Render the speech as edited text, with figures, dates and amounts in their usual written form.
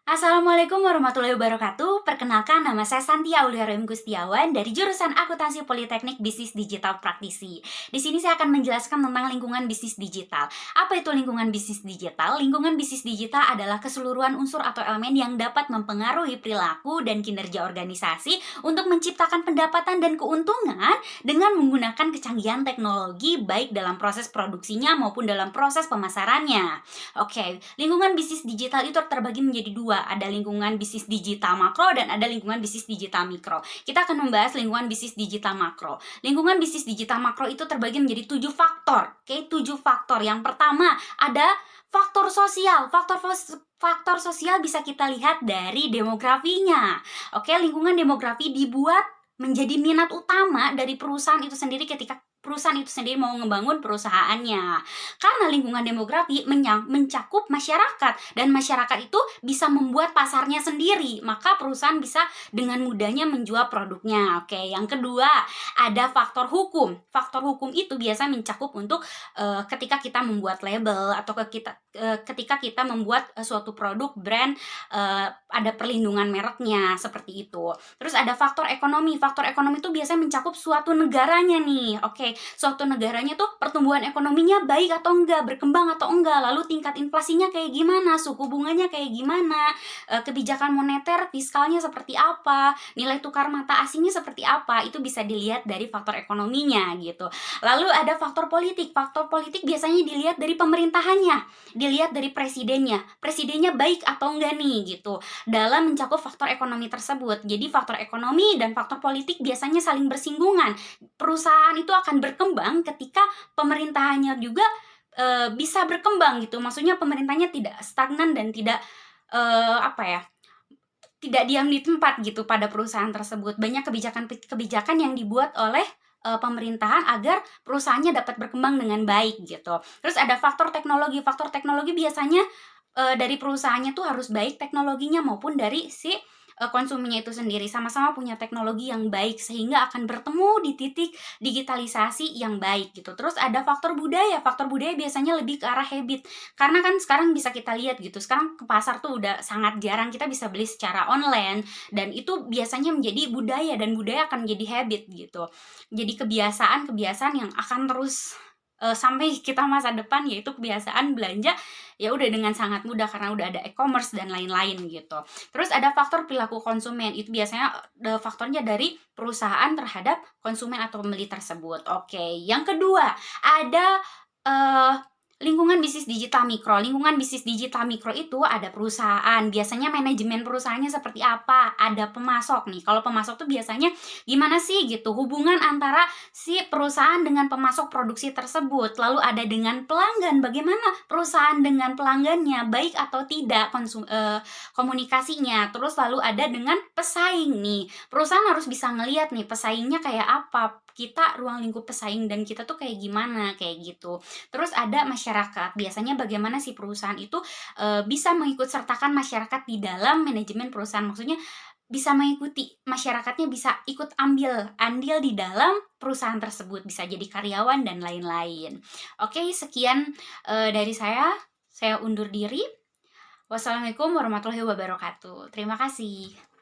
Assalamualaikum warahmatullahi wabarakatuh. Perkenalkan, nama saya Santia Aulia Roem Gustiawan dari jurusan Akuntansi Politeknik Bisnis Digital Praktisi. Di sini saya akan menjelaskan tentang lingkungan bisnis digital. Apa itu lingkungan bisnis digital? Lingkungan bisnis digital adalah keseluruhan unsur atau elemen yang dapat mempengaruhi perilaku dan kinerja organisasi untuk menciptakan pendapatan dan keuntungan dengan menggunakan kecanggihan teknologi baik dalam proses produksinya maupun dalam proses pemasarannya. Oke, lingkungan bisnis digital itu terbagi menjadi dua. Ada lingkungan bisnis digital makro dan ada lingkungan bisnis digital mikro. Kita akan membahas lingkungan bisnis digital makro. Lingkungan bisnis digital makro itu terbagi menjadi 7 faktor. Oke, 7 faktor. Yang pertama ada faktor sosial. Faktor sosial bisa kita lihat dari demografinya. Oke, lingkungan demografi dibuat menjadi minat utama dari perusahaan itu sendiri ketika perusahaan itu sendiri mau ngebangun perusahaannya. Karena lingkungan demografi mencakup masyarakat dan masyarakat itu bisa membuat pasarnya sendiri, maka perusahaan bisa dengan mudahnya menjual produknya. Oke, yang kedua ada faktor hukum. Faktor hukum itu biasa mencakup untuk ketika kita membuat label atau ketika kita membuat suatu produk brand, ada perlindungan mereknya seperti itu. Terus ada faktor ekonomi. Faktor ekonomi itu biasanya mencakup suatu negaranya nih. Oke, suatu negaranya tuh pertumbuhan ekonominya baik atau enggak, berkembang atau enggak, lalu tingkat inflasinya kayak gimana, suku bunganya kayak gimana, kebijakan moneter fiskalnya seperti apa, nilai tukar mata asingnya seperti apa, itu bisa dilihat dari faktor ekonominya gitu. Lalu ada faktor politik. Faktor politik biasanya dilihat dari pemerintahannya, dilihat dari presidennya baik atau enggak nih gitu, dalam mencakup faktor ekonomi tersebut. Jadi faktor ekonomi dan faktor politik biasanya saling bersinggungan. Perusahaan itu akan berkembang ketika pemerintahannya juga bisa berkembang gitu. Maksudnya pemerintahnya tidak stagnan dan tidak tidak diam di tempat gitu pada perusahaan tersebut. Banyak kebijakan yang dibuat oleh pemerintahan agar perusahaannya dapat berkembang dengan baik gitu. Terus ada faktor teknologi. Faktor teknologi biasanya dari perusahaannya tuh harus baik teknologinya maupun dari si konsumennya itu sendiri sama-sama punya teknologi yang baik sehingga akan bertemu di titik digitalisasi yang baik gitu. Terus ada faktor budaya. Faktor budaya biasanya lebih ke arah habit. Karena kan sekarang bisa kita lihat gitu. Sekarang ke pasar tuh udah sangat jarang kita bisa beli secara online dan itu biasanya menjadi budaya dan budaya akan menjadi habit gitu. Jadi kebiasaan-kebiasaan yang akan terus sampai kita masa depan, yaitu kebiasaan belanja ya udah dengan sangat mudah karena udah ada e-commerce dan lain-lain gitu. Terus ada faktor perilaku konsumen. Itu biasanya faktornya dari perusahaan terhadap konsumen atau pembeli tersebut. Oke, yang kedua ada lingkungan bisnis digital mikro. Lingkungan bisnis digital mikro itu ada perusahaan. Biasanya manajemen perusahaannya seperti apa? Ada pemasok nih. Kalau pemasok tuh biasanya gimana sih gitu? Hubungan antara si perusahaan dengan pemasok produksi tersebut. Lalu ada dengan pelanggan. Bagaimana perusahaan dengan pelanggannya? Baik atau tidak komunikasinya. Terus lalu ada dengan pesaing nih. Perusahaan harus bisa ngelihat nih pesaingnya kayak apa. Kita ruang lingkup pesaing dan kita tuh kayak gimana, kayak gitu. Terus ada masyarakat. Biasanya bagaimana si perusahaan itu bisa mengikut sertakan masyarakat di dalam manajemen perusahaan. Maksudnya bisa mengikuti, masyarakatnya bisa ikut ambil andil di dalam perusahaan tersebut. Bisa jadi karyawan dan lain-lain. Oke, sekian dari saya. Saya undur diri. Wassalamualaikum warahmatullahi wabarakatuh. Terima kasih.